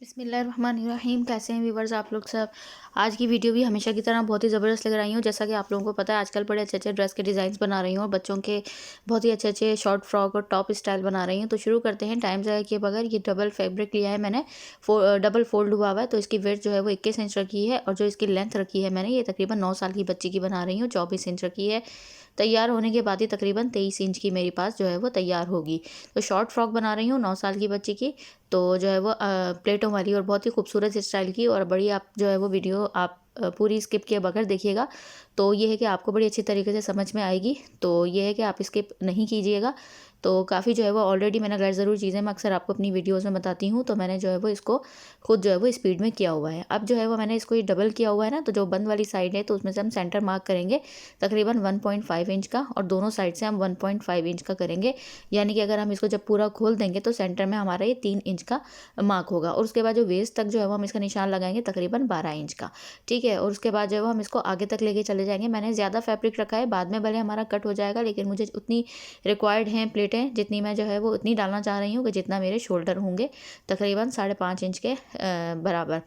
बिस्मिल्लाहिर्रहमानिर्रहीम। कैसे हैं व्यूवर्स आप लोग सब। आज की वीडियो भी हमेशा की तरह बहुत ही ज़बरदस्त लग रही हूँ। जैसा कि आप लोगों को पता है आजकल बड़े अच्छे अच्छे ड्रेस के डिज़ाइंस बना रही हूँ और बच्चों के बहुत ही अच्छे अच्छे शॉर्ट फ्रॉक और टॉप स्टाइल बना रही हूँ। तो शुरू करते हैं टाइम ज़ाया किए बगैर। ये डबल फैब्रिक लिया है मैंने, डबल फोल्ड हुआ हुआ है। तो इसकी वेट जो है वो 21 इंच रखी है और जो इसकी लेंथ रखी है मैंने, ये तकरीबन 9 साल की बच्ची की बना रही हूँ, 24 इंच रखी है। तैयार होने के बाद ही तकरीबन 23 इंच की मेरे पास जो है वो तैयार होगी। तो शॉर्ट फ्रॉक बना रही हूँ 9 साल की बच्ची की। तो जो है वो प्लेटों वाली और बहुत ही खूबसूरत स्टाइल की, और बड़ी आप जो है वो वीडियो आप पूरी स्किप किए बगैर देखिएगा। तो ये है कि आपको बड़ी अच्छी तरीके से समझ में आएगी। तो ये है कि आप स्किप नहीं कीजिएगा। तो काफ़ी जो है वो ऑलरेडी मैंने गैर ज़रूरी चीज़ें मैं अक्सर आपको अपनी वीडियोज़ में बताती हूँ, तो मैंने जो है वो इसको खुद जो है वो स्पीड में किया हुआ है। अब जो है वो मैंने इसको ये डबल किया हुआ है ना, तो जो बंद वाली साइड है तो उसमें से हम सेंटर मार्क करेंगे तकरीबन 1.5 इंच का, और दोनों साइड से हम 1.5 इंच का करेंगे। यानी कि अगर हम इसको जब पूरा खोल देंगे तो सेंटर में हमारा ये 3 इंच का मार्क होगा। और उसके बाद जो वेस्ट तक जो है वो हम इसका निशान लगाएंगे तकरीबन 12 इंच का। ठीक है। और उसके बाद जो है वो हम इसको आगे तक लेके चले जाएंगे। मैंने ज़्यादा फैब्रिक रखा है, बाद में भले हमारा कट हो जाएगा, लेकिन मुझे उतनी रिक्वायर्ड हैं प्लेटें जितनी मैं जो है वो उतनी डालना चाह रही हूँ कि जितना मेरे शोल्डर होंगे तकरीबन 5.5 इंच के बराबर।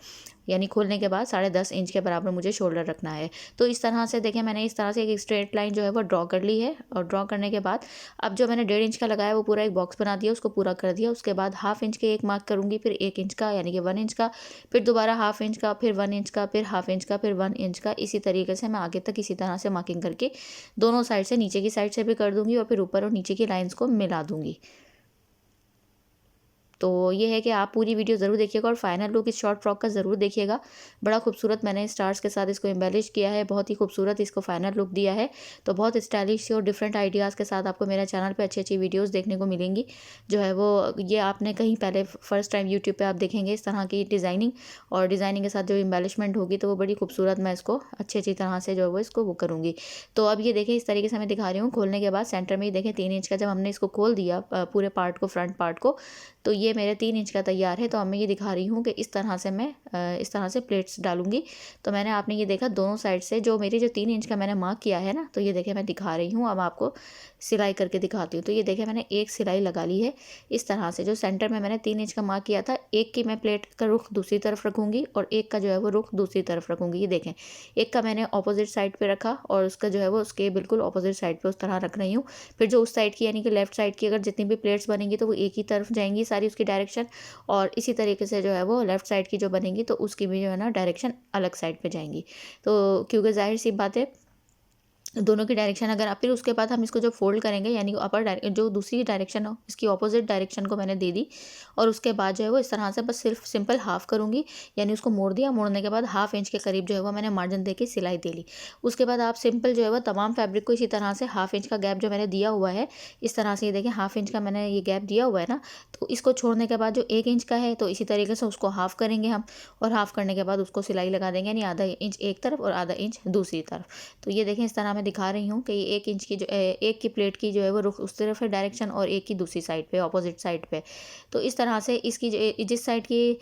यानी खोलने के बाद 10.5 इंच के बराबर मुझे शोल्डर रखना है। तो इस तरह से देखें, मैंने इस तरह से एक स्ट्रेट लाइन जो है वो ड्रॉ कर ली है। और ड्रॉ करने के बाद अब जो मैंने 1.5 इंच का लगाया वो पूरा एक बॉक्स बना दिया, उसको पूरा कर दिया। उसके बाद 1/2 इंच के एक मार्क करूँगी, फिर 1 इंच का यानी कि 1 इंच का, फिर दोबारा 1/2 इंच का, फिर 1 इंच का, फिर 1/2 इंच का, फिर 1 इंच का। इसी तरीके से मैं आगे तक इसी तरह से मार्किंग करके दोनों साइड से, नीचे की साइड से भी कर दूंगी और फिर ऊपर और नीचे की लाइंस को मिला दूंगी। तो ये है कि आप पूरी वीडियो ज़रूर देखिएगा और फाइनल लुक इस शॉर्ट फ्रॉक का ज़रूर देखिएगा। बड़ा खूबसूरत मैंने स्टार्स के साथ इसको एम्बेलिश किया है, बहुत ही खूबसूरत इसको फाइनल लुक दिया है। तो बहुत स्टाइलिश और डिफरेंट आइडियाज़ के साथ आपको मेरे चैनल पे अच्छी अच्छी वीडियोस देखने को मिलेंगी। जो है वो ये आपने कहीं पहले फर्स्ट टाइम यूट्यूब पे आप देखेंगे इस तरह की डिज़ाइनिंग, और डिज़ाइनिंग के साथ जो एम्बेलिशमेंट होगी तो वो बड़ी खूबसूरत मैं इसको अच्छी अच्छी तरह से जो है वो इसको वो करूँगी। तो अब ये देखें इस तरीके से मैं दिखा रही हूँ। खोलने के बाद सेंटर में ही देखें 3 इंच का जब हमने इसको खोल दिया पूरे पार्ट को, फ्रंट पार्ट को, तो ये मेरे 3 इंच का तैयार है। तो अब मैं ये दिखा रही हूँ कि इस तरह से मैं इस तरह से प्लेट्स डालूंगी। तो मैंने आपने ये देखा दोनों साइड से जो मेरी जो 3 इंच का मैंने मार्क किया है ना, तो ये देखे मैं दिखा रही हूँ। अब आपको सिलाई करके दिखाती हूँ। तो ये देखे मैंने एक सिलाई लगा ली है इस तरह से। जो सेंटर में मैंने 3 इंच का मार्क किया था, एक की मैं प्लेट का रुख दूसरी तरफ रखूँगी और एक का जो है वो रुख दूसरी तरफ रखूँगी। ये देखें, एक का मैंने ऑपोजिट साइड पे रखा और उसका जो है वो उसके बिल्कुल ऑपोजिट साइड पे उस तरह रख रही हूँ। फिर जो उस साइड की यानी कि लेफ्ट साइड की अगर जितनी भी प्लेट्स बनेंगी तो वो एक ही तरफ जाएंगी सारी उसकी डायरेक्शन, और इसी तरीके से जो है वो लेफ़्ट साइड की जो बनेगी तो उसकी भी जो है ना डायरेक्शन अलग साइड पे जाएंगी। तो क्योंकि ज़ाहिर सी बात है दोनों की डायरेक्शन अगर आप, फिर उसके बाद हम इसको जो फोल्ड करेंगे यानी जो दूसरी डायरेक्शन हो इसकी ऑपोजिट डायरेक्शन को मैंने दे दी। और उसके बाद जो है वो इस तरह से बस सिर्फ सिंपल हाफ करूँगी, यानी उसको मोड़ दिया। मोड़ने के बाद 1/2 इंच के करीब जो है वो मैंने मार्जिन दे के सिलाई दे ली। उसके बाद आप सिंपल जो है वो तमाम फैब्रिक को इसी तरह से 1/2 इंच का गैप जो मैंने दिया हुआ है इस तरह से, ये देखें 1/2 इंच का मैंने ये गैप दिया हुआ है ना, तो इसको छोड़ने के बाद जो 1 इंच का है तो इसी तरीके से उसको हाफ करेंगे हम, और हाफ करने के बाद उसको सिलाई लगा देंगे, यानी आधा इंच एक तरफ और आधा इंच दूसरी तरफ। तो ये देखें इस तरह मैं दिखा रही हूँ कि 1 इंच की जो एक की प्लेट की जो है वो रुख उस तरफ है डायरेक्शन, और एक की दूसरी साइड पे ऑपोजिट साइड पे। तो इस तरह से इसकी जिस साइड की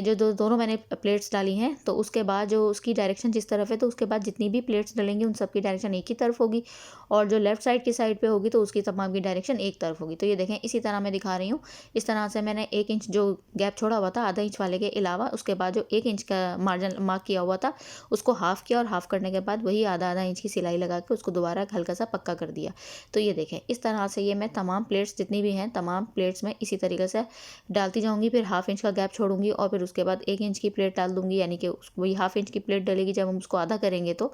जो दोनों मैंने प्लेट्स डाली हैं तो उसके बाद जो उसकी डायरेक्शन जिस तरफ है तो उसके बाद जितनी भी प्लेट्स डलेंगी उन सब की डायरेक्शन एक ही तरफ होगी, और जो लेफ्ट साइड की साइड पे होगी तो उसकी तमाम की डायरेक्शन एक तरफ होगी। तो ये देखें इसी तरह मैं दिखा रही हूँ। इस तरह से मैंने 1 इंच जो गैप छोड़ा हुआ था आधा इंच वाले के अलावा, उसके बाद जो 1 इंच का मार्जिन मार्क किया हुआ था उसको हाफ किया, और हाफ करने के बाद वही आधा आधा इंच की सिलाई लगा के उसको दोबारा हल्का सा पक्का कर दिया। तो ये देखें इस तरह से ये मैं तमाम प्लेट्स जितनी भी हैं तमाम प्लेट्स में इसी तरीके से डालती जाऊंगी। फिर 1/2 इंच का गैप छोड़ूंगी और फिर उसके बाद 1 इंच की प्लेट डाल दूंगी, यानी कि वही 1/2 इंच की प्लेट डलेगी जब हम उसको आधा करेंगे। तो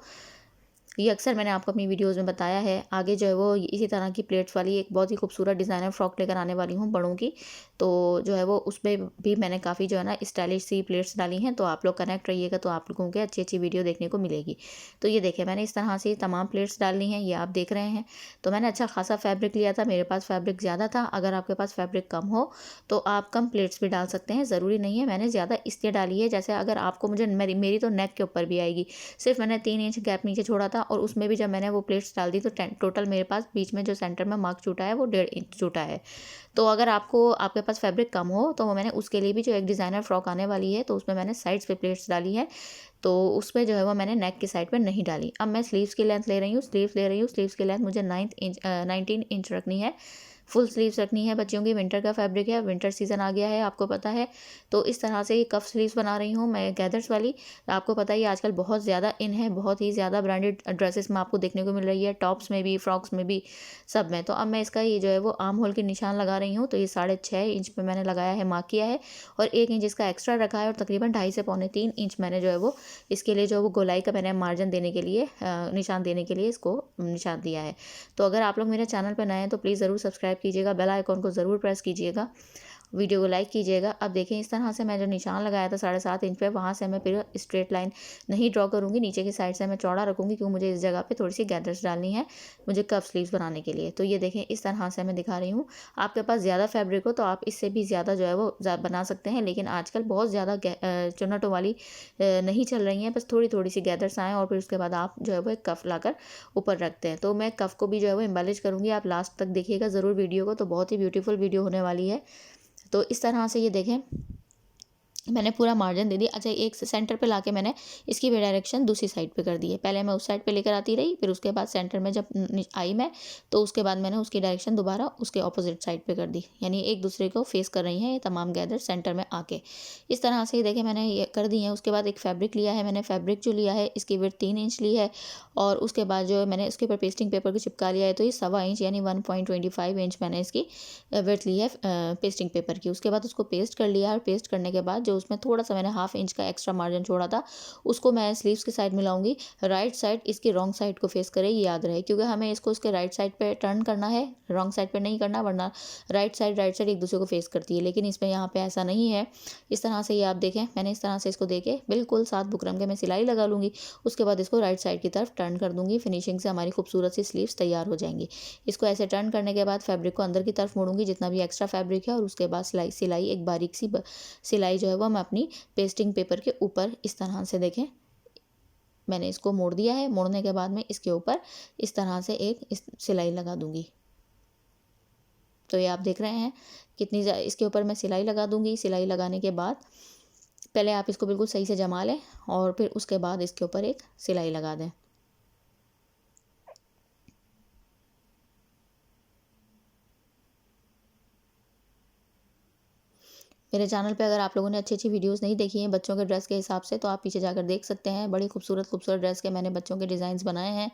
ये अक्सर मैंने आपको अपनी वीडियोज़ में बताया है। आगे जो है वो इसी तरह की प्लेट्स वाली एक बहुत ही खूबसूरत डिज़ाइनर फ्रॉक लेकर आने वाली हूँ बड़ों की। तो जो है वो उसमें भी मैंने काफ़ी जो है ना स्टाइलिश सी प्लेट्स डाली हैं। तो आप लोग कनेक्ट रहिएगा तो आप लोगों को अच्छी अच्छी वीडियो देखने को मिलेगी। तो ये देखें मैंने इस तरह से तमाम प्लेट्स डाल ली हैं, ये आप देख रहे हैं। तो मैंने अच्छा खासा फैब्रिक लिया था, मेरे पास फैब्रिक ज़्यादा था। अगर आपके पास फैब्रिक कम हो तो आप कम प्लेट्स भी डाल सकते हैं, ज़रूरी नहीं है। मैंने ज़्यादा इसलिए डाली है जैसे अगर आपको मुझे मेरी तो नेक के ऊपर भी आएगी। सिर्फ मैंने 3 इंच गैप नीचे छोड़ा था, और उसमें भी जब मैंने वो प्लेट्स डाल दी तो टोटल मेरे पास बीच में जो सेंटर में मार्क छूटा है वो 1.5 इंच छूटा है। तो अगर आपके पास फैब्रिक कम हो तो मैंने उसके लिए भी जो एक डिज़ाइनर फ्रॉक आने वाली है तो उसमें मैंने साइड्स पे प्लेट्स डाली है। तो उसमें जो है वो मैंने नेक की साइड पे नहीं डाली। अब मैं स्लीव्स की लेंथ ले रही हूँ, स्लीव्स ले रही हूँ। स्लीव्स की लेंथ मुझे 19 इंच रखनी है। फुल स्लीव्स रखनी है बच्चियों की। विंटर का फैब्रिक है, विंटर सीजन आ गया है आपको पता है। तो इस तरह से ये कफ स्लीव्स बना रही हूँ मैं गैदर्स वाली। आपको पता ही आजकल बहुत ज़्यादा इन है, बहुत ही ज़्यादा ब्रांडेड ड्रेसेस में आपको देखने को मिल रही है, टॉप्स में भी, फ्रॉक्स में भी, सब में। तो अब मैं इसका ये जो है वो आर्म होल के निशान लगा रही हूँ। तो ये 6.5 इंच पे मैंने लगाया है, मार्क किया है, और 1 इंच इसका एक्स्ट्रा रखा है, और तकरीबन 2.5 से 3.25 इंच मैंने जो है वो इसके लिए जो है वो गोलाई का मैंने मार्जिन देने के लिए निशान देने के लिए इसको निशान दिया है। तो अगर आप लोग मेरे चैनल पर नए हैं तो प्लीज़ ज़रूर सब्सक्राइब कीजिएगा, बेल आइकॉन को ज़रूर प्रेस कीजिएगा, वीडियो को लाइक कीजिएगा। अब देखें इस तरह से मैं जो निशान लगाया था 7.5 इंच पे, वहाँ से मैं फिर स्ट्रेट लाइन नहीं ड्रॉ करूँगी, नीचे की साइड से मैं चौड़ा रखूँगी, क्योंकि मुझे इस जगह पे थोड़ी सी गैदर्स डालनी है मुझे कफ स्लीव्स बनाने के लिए। तो ये देखें इस तरह से मैं दिखा रही हूँ। आपके पास ज़्यादा फैब्रिक हो तो आप इससे भी ज़्यादा जो है वो बना सकते हैं, लेकिन आजकल बहुत ज़्यादा चुन्नटों वाली नहीं चल रही हैं, बस थोड़ी थोड़ी सी गैदर्स आएँ और फिर उसके बाद आप जो है वो एक कफ लाकर ऊपर रखते हैं। तो मैं कफ को भी जो है वो एम्बेलिश करूँगी, आप लास्ट तक देखिएगा ज़रूर वीडियो को, तो बहुत ही ब्यूटीफुल वीडियो होने वाली है। तो इस तरह से ये देखें मैंने पूरा मार्जिन दे दिया। अच्छा, एक सेंटर पे लाके मैंने इसकी भी डायरेक्शन दूसरी साइड पे कर दी है। पहले मैं उस साइड पे लेकर आती रही, फिर उसके बाद सेंटर में जब आई मैं, तो उसके बाद मैंने उसकी डायरेक्शन दोबारा उसके ऑपोजिट साइड पे कर दी, यानी एक दूसरे को फेस कर रही हैं ये तमाम गैदर सेंटर में आके। इस तरह से देखें मैंने ये कर दी है। उसके बाद एक फैब्रिक लिया है मैंने, फैब्रिक जो लिया है इसकी विड्थ 3 इंच ली है, और उसके बाद जो मैंने इसके ऊपर पेस्टिंग पेपर को चिपका लिया है, तो ये 1.25 इंच यानी 1.25 इंच मैंने इसकी विड्थ ली है पेस्टिंग पेपर की। उसके बाद उसको पेस्ट कर लिया, और पेस्ट करने के बाद जो उसमें थोड़ा सा मैंने 1/2 इंच का एक्स्ट्रा मार्जिन छोड़ा था, उसको मैं स्लीव्स की साइड में लाऊंगी। राइट साइड इसकी रॉन्ग साइड को फेस करे, ये याद रहे, क्योंकि हमें इसको इसके राइट साइड पे टर्न करना है, रॉन्ग साइड पे नहीं करना, वरना राइट साइड एक दूसरे को फेस करती है, लेकिन इसमें यहाँ पे ऐसा नहीं है। इस तरह से ये आप देखें, मैंने इस तरह से इसको देके बिल्कुल 7 बुकरम के मैं सिलाई लगा लूँगी। उसके बाद इसको राइट साइड की तरफ टर्न कर दूँगी, फिनिशिंग से हमारी खूबसूरत सी स्लीव्स तैयार हो जाएंगी। इसको ऐसे टर्न करने के बाद फैब्रिक को अंदर की तरफ मोड़ूंगी जितना भी एक्स्ट्रा फैब्रिक है, और उसके बाद सिलाई एक बारीक सी सिलाई जो है वो मैं अपनी पेस्टिंग पेपर के ऊपर इस तरह से देखें मैंने इसको मोड़ दिया है। मोड़ने के बाद में इसके ऊपर इस तरह से एक सिलाई लगा दूंगी। तो ये आप देख रहे हैं कितनी इसके ऊपर मैं सिलाई लगा दूंगी। सिलाई लगाने के बाद पहले आप इसको बिल्कुल सही से जमा लें, और फिर उसके बाद इसके ऊपर एक सिलाई लगा दें। मेरे चैनल पे अगर आप लोगों ने अच्छी अच्छी वीडियोस नहीं देखी हैं बच्चों के ड्रेस के हिसाब से, तो आप पीछे जाकर देख सकते हैं। बड़ी खूबसूरत खूबसूरत ड्रेस के मैंने बच्चों के डिज़ाइंस बनाए हैं।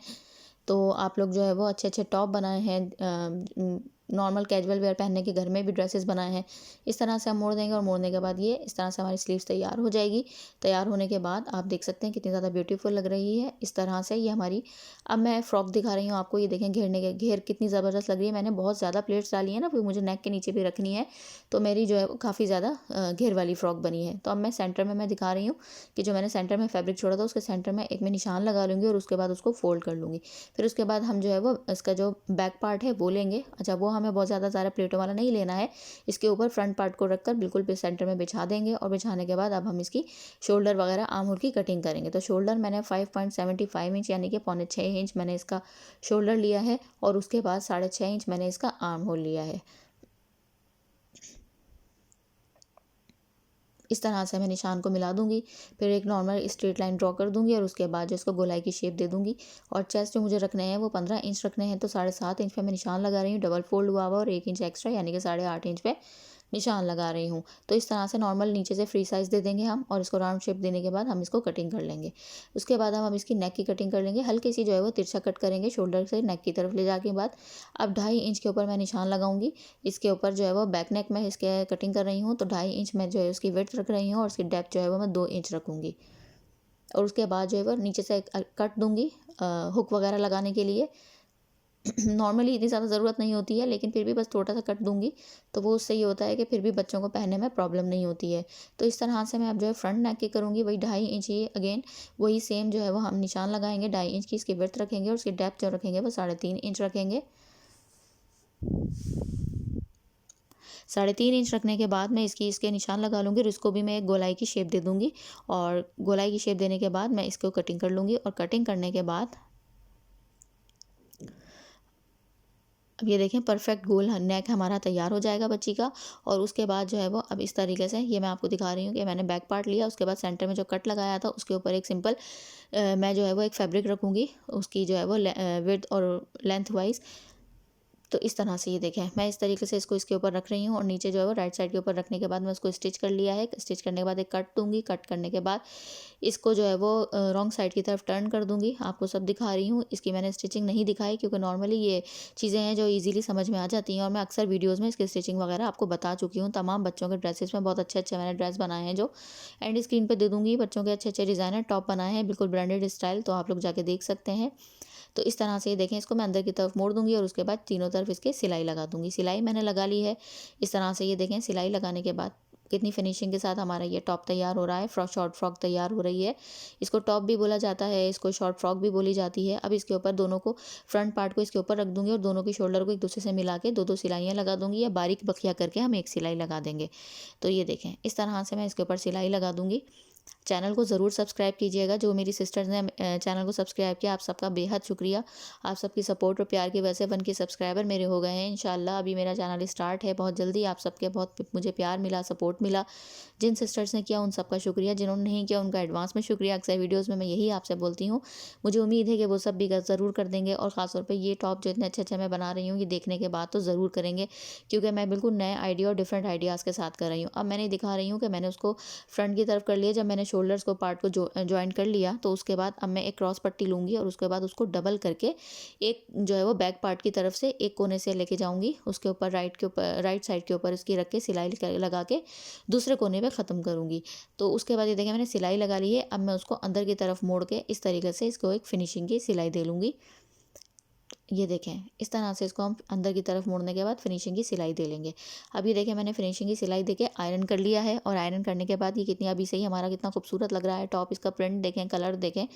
तो आप लोग जो है वो अच्छे अच्छे टॉप बनाए हैं, नॉर्मल कैजुअल वेयर पहनने के घर में भी ड्रेसेस बनाए हैं। इस तरह से हम मोड़ देंगे, और मोड़ने के बाद ये इस तरह से हमारी स्लीव्स तैयार हो जाएगी। तैयार होने के बाद आप देख सकते हैं कितनी ज़्यादा ब्यूटीफुल लग रही है। इस तरह से ये हमारी, अब मैं फ्रॉक दिखा रही हूँ आपको। ये देखें घेरने के घेर कितनी ज़बरदस्त लग रही है। मैंने बहुत ज़्यादा प्लेट्स डाली है ना, फिर मुझे नेक के नीचे भी रखनी है, तो मेरी जो है वो काफ़ी ज़्यादा घेर वाली फ्रॉक बनी है। तो अब मैं सेंटर में मैं दिखा रही हूँ कि जो मैंने सेंटर में फैब्रिक छोड़ा था उसके सेंटर में एक मैं निशान लगा लूँगी, और उसके बाद उसको फोल्ड कर लूँगी। फिर उसके बाद हम जो है वो इसका जो बैक पार्ट है वो लेंगे। अच्छा, वो हमें बहुत ज़्यादा प्लेटों वाला नहीं लेना है। इसके ऊपर फ्रंट पार्ट को रखकर बिल्कुल पे सेंटर में बिछा देंगे, और बिछाने के बाद अब हम इसकी शोल्डर वगैरह आर्म होल की कटिंग करेंगे। तो शोल्डर मैंने 5.75 इंच यानी कि 6.25 इंच मैंने इसका शोल्डर लिया है, और उसके बाद 6.5 इंच मैंने इसका आर्म होल लिया है। इस तरह से मैं निशान को मिला दूंगी, फिर एक नॉर्मल स्ट्रेट लाइन ड्रॉ कर दूंगी, और उसके बाद जो इसको गोलाई की शेप दे दूंगी। और चेस्ट जो मुझे रखने हैं वो 15 इंच रखने हैं, तो 7.5 इंच पे मैं निशान लगा रही हूँ, डबल फोल्ड हुआ और 1 इंच एक्स्ट्रा यानी कि 8.5 इंच पे निशान लगा रही हूँ। तो इस तरह से नॉर्मल नीचे से फ्री साइज़ दे देंगे हम, और इसको राउंड शेप देने के बाद हम इसको कटिंग कर लेंगे। उसके बाद हम इसकी नेक की कटिंग कर लेंगे, हल्की सी जो है वो तिरछा कट करेंगे शोल्डर से नेक की तरफ ले जाके बाद। अब 2.5 इंच के ऊपर मैं निशान लगाऊंगी। इसके ऊपर जो है वो बैक नेक में इसके कटिंग कर रही हूँ, तो 2.5 इंच में जो है उसकी विड्थ रख रही हूँ, और उसकी डेप्थ जो है वो मैं 2 इंच रखूँगी। और उसके बाद जो है वो नीचे से कट दूँगी हुक वगैरह लगाने के लिए। नॉर्मली इतनी ज़्यादा ज़रूरत नहीं होती है, लेकिन फिर भी बस छोटा सा कट दूंगी, तो वो उससे ये होता है कि फिर भी बच्चों को पहनने में प्रॉब्लम नहीं होती है। तो इस तरह से मैं अब जो है फ्रंट नेक की करूँगी, वही 2.5 इंच ही अगेन वही सेम जो है वो हम निशान लगाएंगे। 2.5 इंच की इसकी विड्थ रखेंगे, और उसकी डेप्थ जो रखेंगे वो 3.5 इंच रखेंगे। 3.5 इंच रखने के बाद मैं इसके निशान लगा लूँगी, और इसको भी मैं एक गोलाई की शेप दे दूँगी। और गोलाई की शेप देने के बाद मैं इसको कटिंग कर लूँगी, और कटिंग करने के बाद अब ये देखें परफेक्ट गोल नेक हमारा तैयार हो जाएगा बच्ची का। और उसके बाद जो है वो अब इस तरीके से ये मैं आपको दिखा रही हूँ कि मैंने बैक पार्ट लिया, उसके बाद सेंटर में जो कट लगाया था उसके ऊपर एक सिंपल मैं जो है वो एक फैब्रिक रखूँगी, उसकी जो है वो विड्थ और लेंथ वाइज तो इस तरह से ये देखें मैं इस तरीके से इसको इसके ऊपर रख रही हूँ और नीचे जो है वो राइट साइड के ऊपर रखने के बाद मैं उसको स्टिच कर लिया है। स्टिच करने के बाद एक कट दूँगी, कट करने के बाद इसको जो है वो रॉन्ग साइड की तरफ टर्न कर दूँगी। आपको सब दिखा रही हूँ, इसकी मैंने स्टिचिंग नहीं दिखाई क्योंकि नॉर्मली ये चीज़ें हैं जो ईज़िली समझ में आ जाती हैं और मैं अक्सर वीडियोज़ में इसकी स्टिचिंग वगैरह आपको बता चुकी हूँ। तमाम बच्चों के ड्रेसेस में बहुत अच्छे-अच्छे मैंने ड्रेस बनाए हैं जो एंड स्क्रीन पे दे दूँगी। बच्चों के अच्छे-अच्छे डिज़ाइनर टॉप बनाए हैं, बिल्कुल ब्रांडेड स्टाइल, तो आप लोग जाके देख सकते हैं। तो इस तरह से ये देखें इसको मैं अंदर की तरफ मोड़ दूँगी और उसके बाद तीनों तरफ इसके सिलाई लगा दूँगी। सिलाई मैंने लगा ली है। इस तरह से ये देखें सिलाई लगाने के बाद कितनी फिनिशिंग के साथ हमारा ये टॉप तैयार हो रहा है। शॉर्ट फ्रॉक तैयार हो रही है। इसको टॉप भी बोला जाता है, इसको शॉर्ट फ्रॉक भी बोली जाती है। अब इसके ऊपर दोनों को फ्रंट पार्ट को इसके ऊपर रख दूँगी और दोनों की शोल्डर को एक दूसरे से मिला के 2-2 सिलाइयाँ लगा दूँगी या बारीक बखिया करके हम एक सिलाई लगा देंगे। तो ये देखें इस तरह से मैं इसके ऊपर सिलाई लगा दूँगी। चैनल को ज़रूर सब्सक्राइब कीजिएगा। जो मेरी सिस्टर्स ने चैनल को सब्सक्राइब किया, आप सबका बेहद शुक्रिया। आप सबकी सपोर्ट और प्यार की वजह से 1 के सब्सक्राइबर मेरे हो गए हैं। इंशाल्लाह अभी मेरा चैनल स्टार्ट है बहुत जल्दी। आप सबके बहुत मुझे प्यार मिला, सपोर्ट मिला। जिन सिस्टर्स ने किया उन सबका शुक्रिया, जिन्होंने नहीं किया उनका एडवांस में शुक्रिया। अक्सर वीडियोज़ में मैं यही आपसे बोलती हूँ। मुझे उम्मीद है कि वो सब भी ज़रूर कर देंगे और ख़ासतौर पे ये टॉप जो इतने अच्छे-अच्छे मैं बना रही हूँ, ये देखने के बाद तो ज़रूर करेंगे क्योंकि मैं बिल्कुल नए आइडिया और डिफरेंट आइडियाज़ के साथ कर रही हूँ। अब मैंने दिखा रही हूँ कि मैंने उसको फ्रंट की तरफ कर लिया। जब मैंने शोल्डर्स को पार्ट को जॉइन कर लिया तो उसके बाद अब मैं एक क्रॉस पट्टी लूँगी और उसके बाद उसको डबल करके एक जो है वो बैक पार्ट की तरफ से एक कोने से लेके जाऊँगी, उसके ऊपर राइट साइड के ऊपर इसकी रख के सिलाई लगा के दूसरे कोने पे ख़त्म करूँगी। तो उसके बाद ये देखिए मैंने सिलाई लगा ली है। अब मैं उसको अंदर की तरफ मोड़ के इस तरीके से इसको एक फिनिशिंग की सिलाई दे लूँगी। ये देखें इस तरह से इसको हम अंदर की तरफ मोड़ने के बाद फिनिशिंग की सिलाई दे लेंगे। अब ये देखें मैंने फिनिशिंग की सिलाई देके आयरन कर लिया है और आयरन करने के बाद ये कितनी अभी से ही हमारा कितना खूबसूरत लग रहा है टॉप। इसका प्रिंट देखें, कलर देखें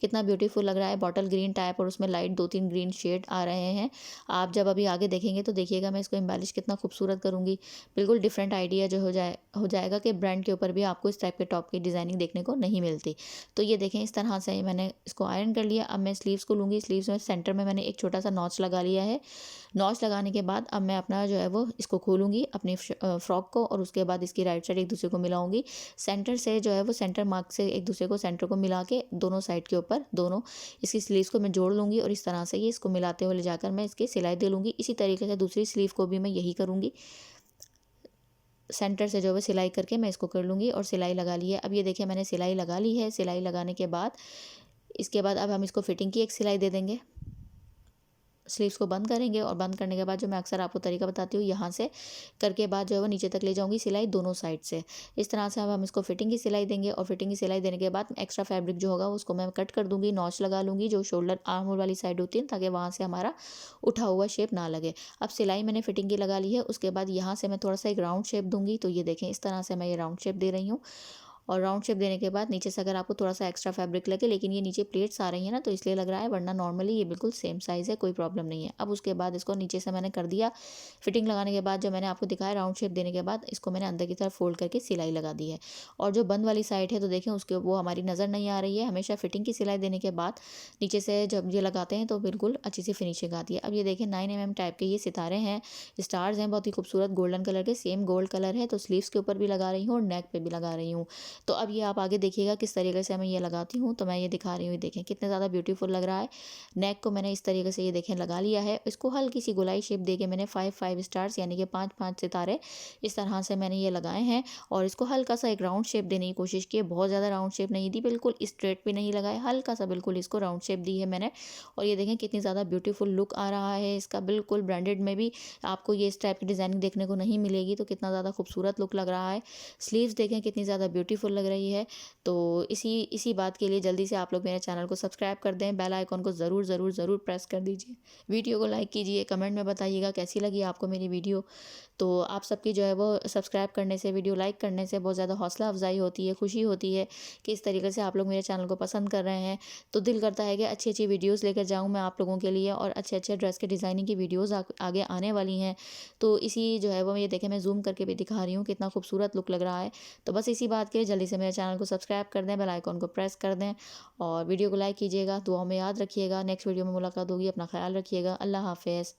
कितना ब्यूटीफुल लग रहा है। बॉटल ग्रीन टाइप और उसमें लाइट 2-3 ग्रीन शेड आ रहे हैं। आप जब अभी आगे देखेंगे तो देखिएगा मैं इसको एम्बेलिश कितना खूबसूरत करूँगी। बिल्कुल डिफरेंट आइडिया जो हो जाएगा कि ब्रांड के ऊपर भी आपको इस टाइप के टॉप की डिज़ाइनिंग देखने को नहीं मिलती। तो ये देखें इस तरह से मैंने इसको आयरन कर लिया। अब मैं स्लीव्स को लूँगी। स्लीव्स में सेंटर में मैंने एक छोटा सा नॉच लगा लिया है। नॉच लगाने के बाद अब मैं अपना जो है वो इसको खोलूँगी अपनी फ्रॉक को और उसके बाद इसकी राइट साइड एक दूसरे को मिलाऊँगी। सेंटर से जो है वो सेंटर मार्क से एक दूसरे को सेंटर को मिला के दोनों साइड के ऊपर दोनों इसकी स्लीव्स को मैं जोड़ लूँगी और इस तरह से ये इसको मिलाते हुए ले जाकर मैं इसकी सिलाई दे लूँगी। इसी तरीके से दूसरी स्लीव को भी मैं यही करूँगी। सेंटर से जो है सिलाई करके मैं इसको कर लूँगी और सिलाई लगा ली है। अब ये देखिए मैंने सिलाई लगा ली है। सिलाई लगाने के बाद इसके बाद अब हम इसको फिटिंग की एक सिलाई दे देंगे। स्लीव्स को बंद करेंगे और बंद करने के बाद जो मैं अक्सर आपको तरीका बताती हूँ यहाँ से करके बाद जो है वो नीचे तक ले जाऊँगी सिलाई दोनों साइड से। इस तरह से अब हम इसको फिटिंग की सिलाई देंगे और फिटिंग की सिलाई देने के बाद एक्स्ट्रा फैब्रिक जो होगा उसको मैं कट कर दूँगी, नॉच लगा लूँगी जो शोल्डर आर्म होल वाली साइड होती है ताकि वहाँ से हमारा उठा हुआ शेप ना लगे। अब सिलाई मैंने फिटिंग की लगा ली है। उसके बाद यहाँ से मैं थोड़ा सा एक राउंड शेप दूँगी। तो ये देखें इस तरह से मैं ये राउंड शेप दे रही हूँ और राउंड शेप देने के बाद नीचे से अगर आपको थोड़ा सा एक्स्ट्रा फैब्रिक लगे, लेकिन ये नीचे प्लेट्स आ रही है ना तो इसलिए लग रहा है, वरना नॉर्मली ये बिल्कुल सेम साइज़ है, कोई प्रॉब्लम नहीं है। अब उसके बाद इसको नीचे से मैंने कर दिया फिटिंग लगाने के बाद जो मैंने आपको दिखाया राउंड शेप देने के बाद इसको मैंने अंदर की तरफ फोल्ड करके सिलाई लगा दी है। और जो बंद वाली साइड है तो देखें उसके वो हमारी नज़र नहीं आ रही है। हमेशा फिटिंग की सिलाई देने के बाद नीचे से जब ये लगाते हैं तो बिल्कुल अच्छी सी फिनिशिंग आती है। अब ये देखें 9 mm टाइप के ये सितारे हैं, स्टार्स हैं, बहुत ही खूबसूरत गोल्डन कलर के, सेम गोल्ड कलर है। तो स्लीव्स के ऊपर भी लगा रही हूँ और नेक पे भी लगा रही हूँ। तो अब ये आप आगे देखिएगा किस तरीके से मैं ये लगाती हूँ। तो मैं ये दिखा रही हूँ, देखें कितने ज़्यादा ब्यूटीफुल लग रहा है। नेक को मैंने इस तरीके से ये देखें लगा लिया है। इसको हल्की सी गोलाई शेप दे के मैंने 5-5 स्टार्स यानी कि 5-5 सितारे इस तरह से मैंने ये लगाए हैं और इसको हल्का सा एक राउंड शेप देने की कोशिश की है। बहुत ज़्यादा राउंड शेप नहीं दी, बिल्कुल स्ट्रेट भी नहीं लगाए, हल्का सा बिल्कुल इसको राउंड शेप दी है मैंने। और ये देखें कितनी ज़्यादा ब्यूटीफुल लुक आ रहा है इसका। बिल्कुल ब्रांडेड में भी आपको ये इस टाइप की डिज़ाइनिंग देखने को नहीं मिलेगी। तो कितना ज़्यादा खूबसूरत लुक लग रहा है। स्लीव्स देखें कितनी ज़्यादा ब्यूटीफुल लग रही है। तो इसी बात के लिए जल्दी से आप लोग मेरे चैनल को सब्सक्राइब कर दें, बेल आइकॉन को ज़रूर ज़रूर ज़रूर प्रेस कर दीजिए, वीडियो को लाइक कीजिए, कमेंट में बताइएगा कैसी लगी आपको मेरी वीडियो। तो आप सबकी जो है वो सब्सक्राइब करने से, वीडियो लाइक करने से बहुत ज़्यादा हौसला अफजाई होती है, खुशी होती है कि इस तरीके से आप लोग मेरे चैनल को पसंद कर रहे हैं। तो दिल करता है कि अच्छी अच्छी वीडियोज़ लेकर जाऊँ मैं आप लोगों के लिए और अच्छे अच्छे ड्रेस के डिज़ाइनिंग की वीडियोज़ आगे आने वाली हैं। तो इसी जो है वो ये देखें मैं जूम करके भी दिखा रही हूँ कितना खूबसूरत लुक लग रहा है। तो बस इसी बात के लिए जल्दी से मेरे चैनल को सब्सक्राइब कर दें, बेल आइकॉन को प्रेस कर दें और वीडियो को लाइक कीजिएगा। दुआओं में याद रखिएगा। नेक्स्ट वीडियो में मुलाकात होगी। अपना ख्याल रखिएगा। अल्लाह हाफ़िज़।